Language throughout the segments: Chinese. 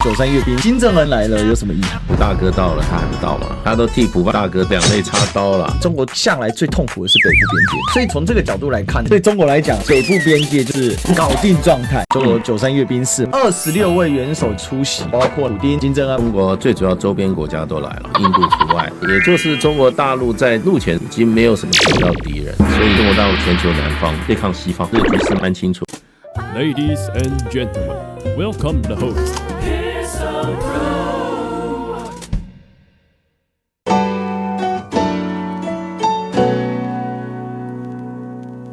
93阅兵，金正恩来了有什么意涵？普大哥到了，他还不到吗？他都替普大哥两肋插刀了。中国向来最痛苦的是北部边界，所以从这个角度来看，对中国来讲，北部边界就是搞定状态。中国93阅兵式，26位元首出席，包括普丁、金正恩。中国最主要周边国家都来了，印度除外，也就是中国大陆在陆前已经没有什么主要敌人，所以中国大陆全球南方对抗西方，这个局势蛮清楚。Ladies and gentlemen, welcome the host.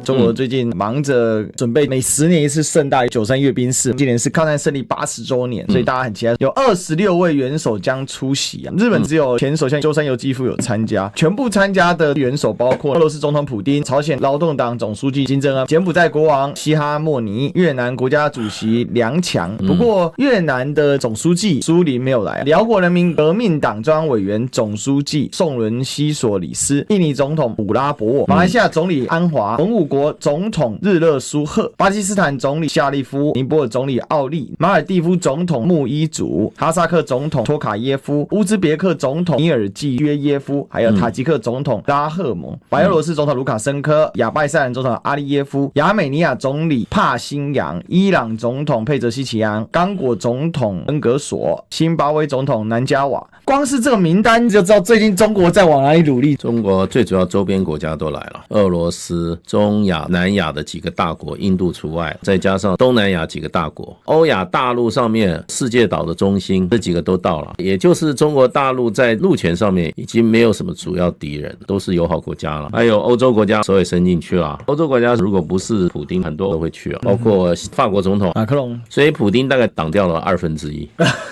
中国最近忙着准备每10年一次盛大93阅兵式，今年是抗战胜利80周年，所以大家很期待。有26位元首将出席啊，日本只有前首相鸠山由纪夫有参加，全部参加的元首包括俄罗斯总统普丁、朝鲜劳动党总书记金正恩、柬埔寨国王西哈莫尼、越南国家主席梁强。不过越南的总书记苏林没有来，辽国人民革命党中央委员总书记宋伦西索里斯、印尼总统普拉博沃、马来西亚总理安华、文武国总统日勒苏赫、巴基斯坦总理夏利夫、尼泊尔总理奥利、马尔地夫总统穆伊祖、哈萨克总统托卡耶夫、乌兹别克总统尼尔季约耶夫，还有塔吉克总统拉赫蒙、白俄罗斯总统卢卡申科、亚拜塞兰总统阿利耶夫、亚美尼亚总理帕辛扬、伊朗总统佩泽西奇扬、刚果总统恩格索、辛巴威总统南加瓦。光是这个名单就知道最近中国在往哪里努力。中国最主要周边国家都来了，俄罗斯、中亚、南亚的几个大国，印度除外，再加上东南亚几个大国，欧亚大陆上面世界岛的中心，这几个都到了。也就是中国大陆在陆权上面已经没有什么主要敌人，都是友好国家了。还有欧洲国家手也伸进去了，欧洲国家如果不是普丁，很多都会去了，包括法国总统马克龙。所以普丁大概挡掉了1/2，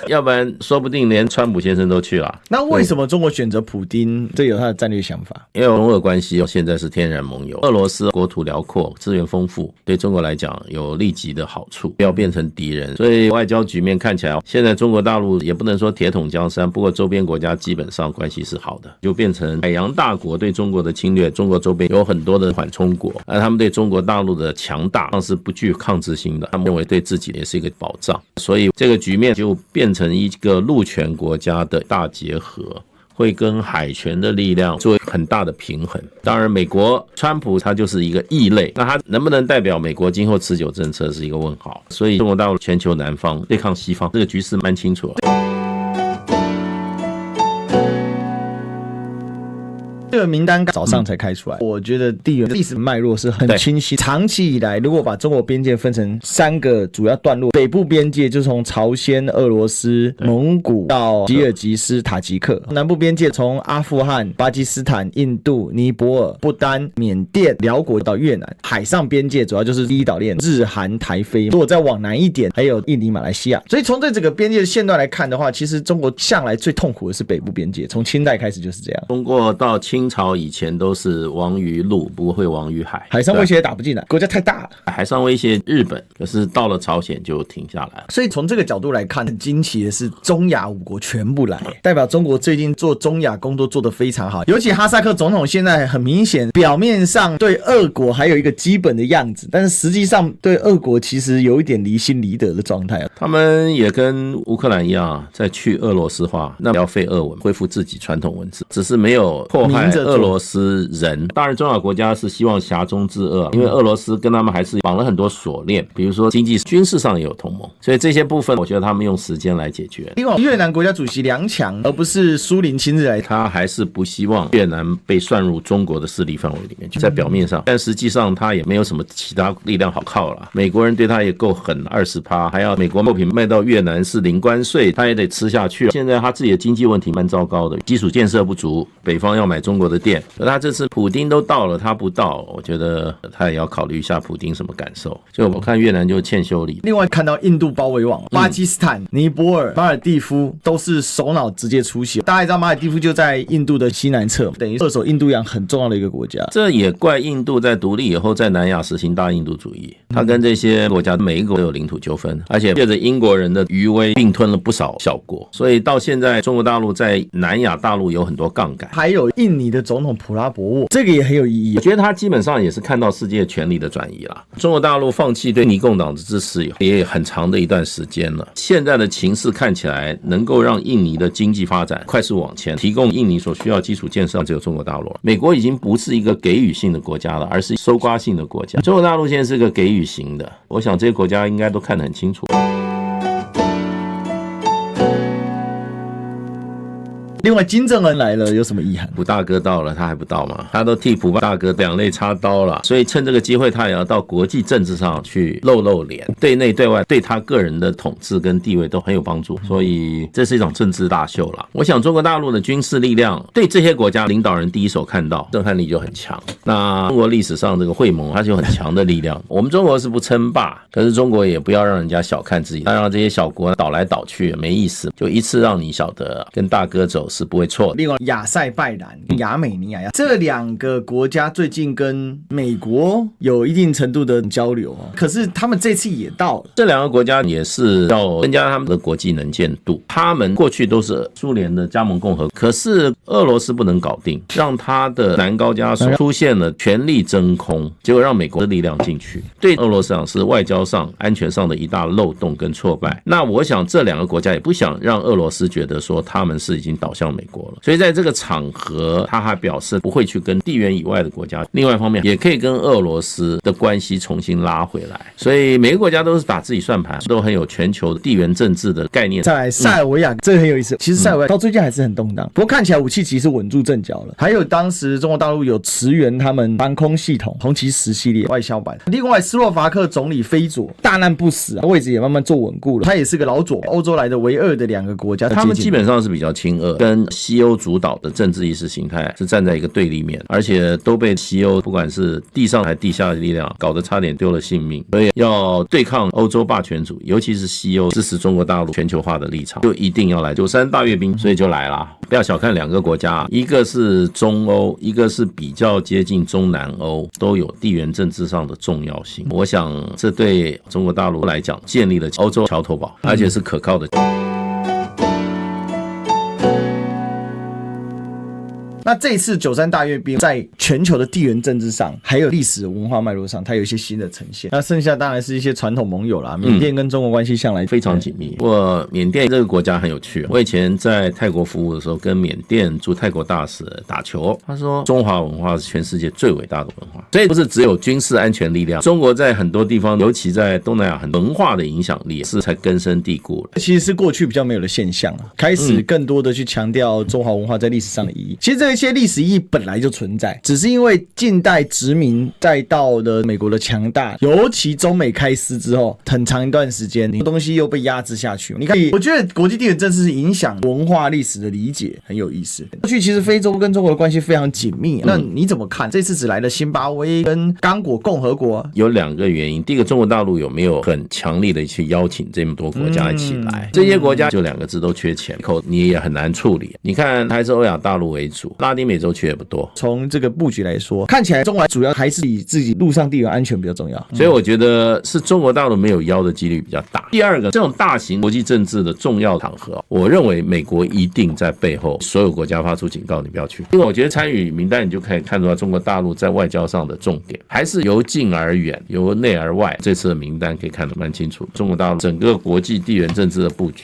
要不然说不定连川普先生都去了。那为什么中国选择普丁？这有他的战略想法。因为中俄关系现在是天然盟友，俄罗斯国土辽阔，资源丰富，对中国来讲有立即的好处，不要变成敌人。所以外交局面看起来，现在中国大陆也不能说铁桶江山，不过周边国家基本上关系是好的，就变成海洋大国对中国的侵略，中国周边有很多的缓冲国，而他们对中国大陆的强大是不具抗制性的，他们认为对自己也是一个保障，所以这个局面就变成一个陆权国家的大结合，会跟海权的力量做很大的平衡。当然美国川普他就是一个异类，那他能不能代表美国今后持久政策是一个问号。所以中国大陆全球南方对抗西方，这个局势蛮清楚了。这个名单早上才开出来，我觉得地缘历史脉络是很清晰。长期以来，如果把中国边界分成3个主要段落，北部边界就从朝鲜、俄罗斯、蒙古到吉尔吉斯、塔吉克；南部边界从阿富汗、巴基斯坦、印度、尼泊尔、不丹、缅甸、辽国到越南；海上边界主要就是第一岛链，日韩台非。如果再往南一点，还有印尼、马来西亚。所以从这整个边界线段来看的话，其实中国向来最痛苦的是北部边界，从清代开始就是这样。中国到清朝以前都是亡于陆，不会亡于海，海上威胁也打不进来，国家太大了。海上威胁日本，可是到了朝鲜就停下来了。所以从这个角度来看，很惊奇的是中亚5国全部来，代表中国最近做中亚工作做得非常好。尤其哈萨克总统现在很明显，表面上对俄国还有一个基本的样子，但是实际上对俄国其实有一点离心离德的状态。他们也跟乌克兰一样，在去俄罗斯化，那要废俄文，恢复自己传统文字，只是没有迫害俄罗斯人。当然中亚国家是希望挟中治俄，因为俄罗斯跟他们还是绑了很多锁链，比如说经济军事上也有同盟，所以这些部分我觉得他们用时间来解决。另外越南国家主席梁强而不是苏林亲自来，他还是不希望越南被算入中国的势力范围里面去，在表面上，但实际上他也没有什么其他力量好靠了。美国人对他也够狠，20%，还要美国货品卖到越南是零关税，他也得吃下去。现在他自己的经济问题蛮糟糕的，基础建设不足，北方要买中国的店，可他这次普丁都到了，他不到，我觉得他也要考虑一下普丁什么感受。所以我看越南就欠修理。另外看到印度包围网，巴基斯坦、尼泊尔、马尔地夫都是首脑直接出席。大家也知道马尔地夫就在印度的西南侧，等于扼守印度洋很重要的一个国家。这也怪印度在独立以后在南亚实行大印度主义，他跟这些国家每一个都有领土纠纷，而且借着英国人的余威并吞了不少小国，所以到现在中国大陆在南亚大陆有很多杠杆。还有印尼的总统普拉博沃，这个也很有意义。我觉得他基本上也是看到世界权力的转移啦。中国大陆放弃对尼共党的支持也有很长的一段时间了，现在的情势看起来能够让印尼的经济发展快速往前，提供印尼所需要基础建设只有中国大陆了。美国已经不是一个给予性的国家了，而是收刮性的国家。中国大陆现在是个给予型的，我想这些国家应该都看得很清楚。另外，金正恩来了有什么遗憾？普大哥到了，他还不到吗？他都替普大哥两肋插刀了，所以趁这个机会，他也要到国际政治上去露脸，对内对外对他个人的统治跟地位都很有帮助，所以这是一种政治大秀了。我想中国大陆的军事力量对这些国家领导人第一手看到，震撼力就很强。那中国历史上这个会盟，它就有很强的力量。我们中国是不称霸，可是中国也不要让人家小看自己，让这些小国倒来倒去没意思，就一次让你晓得跟大哥走是不会错的。另外，亚塞拜然、亚美尼亚这两个国家最近跟美国有一定程度的交流，可是他们这次也到了。这两个国家也是要增加他们的国际能见度。他们过去都是苏联的加盟共和国，可是俄罗斯不能搞定，让他的南高加索出现了权力真空，结果让美国的力量进去，对俄罗斯讲是外交上、安全上的一大漏洞跟挫败。那我想这两个国家也不想让俄罗斯觉得说他们是已经倒向美国了，所以在这个场合他还表示不会去跟地缘以外的国家，另外一方面也可以跟俄罗斯的关系重新拉回来。所以每个国家都是打自己算盘，都很有全球地缘政治的概念。再来塞尔维亚，这个很有意思。其实塞尔维亚到最近还是很动荡，不过看起来武器其实稳住阵脚了。还有当时中国大陆有驰援他们防空系统红旗10系列外销版。另外斯洛伐克总理菲佐大难不死，位置也慢慢做稳固了。他也是个老左，欧洲来的唯二的两个国家，他们基本上是比较亲俄，跟西欧主导的政治意识形态是站在一个对立面，而且都被西欧不管是地上还地下的力量搞得差点丢了性命。所以要对抗欧洲霸权主义，尤其是西欧支持中国大陆全球化的立场，就一定要来93大阅兵，所以就来啦。不要小看两个国家，一个是中欧，一个是比较接近中南欧，都有地缘政治上的重要性。我想这对中国大陆来讲建立了欧洲桥头堡，而且是可靠的。那这一次93大阅兵在全球的地缘政治上还有历史文化脉络上，它有一些新的呈现。那剩下当然是一些传统盟友啦，缅甸跟中国关系向来非常紧密。不过缅甸这个国家很有趣，我以前在泰国服务的时候跟缅甸驻泰国大使打球，他说中华文化是全世界最伟大的文化，所以不是只有军事安全力量，中国在很多地方，尤其在东南亚很文化的影响力是才根深蒂固了。其实是过去比较没有的现象，开始更多的去强调中华文化在历史上的意义。其实这些历史意义本来就存在，只是因为近代殖民再到了美国的强大，尤其中美开撕之后，很长一段时间东西又被压制下去。你看，我觉得国际地缘政治是影响文化历史的理解，很有意思。过去其实非洲跟中国的关系非常紧密，那你怎么看这次只来了辛巴威跟刚果共和国？有两个原因，第一个中国大陆有没有很强力的去邀请这么多国家一起来，这些国家就两个字都缺钱，你也很难处理。你看还是欧亚大陆为主，拉丁美洲去也不多。从这个布局来说，看起来中国主要还是以自己陆上地缘安全比较重要，所以我觉得是中国大陆没有邀的几率比较大。第二个，这种大型国际政治的重要场合，我认为美国一定在背后所有国家发出警告，你不要去。因为我觉得参与名单你就可以看出来中国大陆在外交上的重点还是由近而远，由内而外。这次的名单可以看得蛮清楚，中国大陆整个国际地缘政治的布局。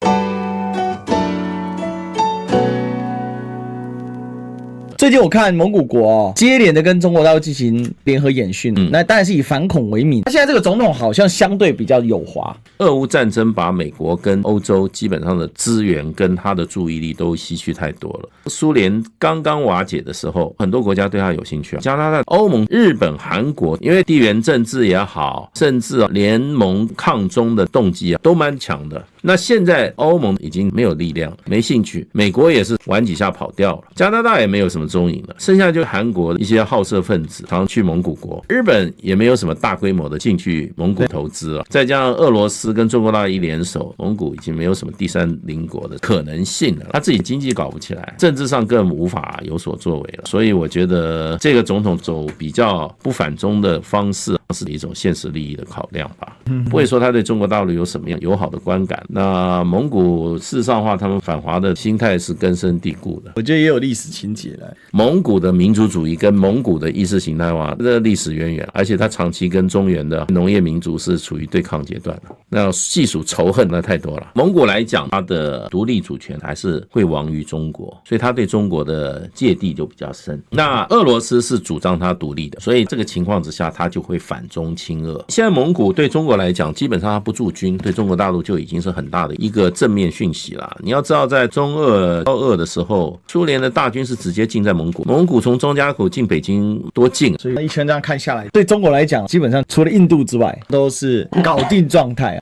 最近我看蒙古国接连的跟中国大陆进行联合演训，那当然是以反恐为名。他现在这个总统好像相对比较友滑。俄乌战争把美国跟欧洲基本上的资源跟他的注意力都吸取太多了。苏联刚刚瓦解的时候，很多国家对他有兴趣，加拿大、欧盟、日本、韩国，因为地缘政治也好，甚至联盟抗中的动机都蛮强的。那现在欧盟已经没有力量，没兴趣，美国也是玩几下跑掉了，加拿大也没有什么踪影了，剩下就韩国一些好色分子常去蒙古国，日本也没有什么大规模的进去蒙古投资了，再加上俄罗斯跟中国大陆一联手，蒙古已经没有什么第三邻国的可能性了，他自己经济搞不起来，政治上更无法有所作为了，所以我觉得这个总统走比较不反中的方式，是一种现实利益的考量吧，不会说他对中国大陆有什么样友好的观感。那蒙古事实上的话，他们反华的心态是根深蒂固的。我觉得也有历史情节了。蒙古的民族主义跟蒙古的意识形态化，这历史渊源，而且它长期跟中原的农业民族是处于对抗阶段的。那细数仇恨那太多了。蒙古来讲，它的独立主权还是会亡于中国，所以它对中国的芥蒂就比较深。那俄罗斯是主张它独立的，所以这个情况之下，它就会反中亲俄。现在蒙古对中国来讲，基本上它不驻军，对中国大陆就已经是很大的一个正面讯息了。你要知道，在中俄交恶的时候，苏联的大军是直接进在蒙古，蒙古从张家口进北京多近，所以一圈这样看下来，对中国来讲，基本上除了印度之外，都是搞定状态。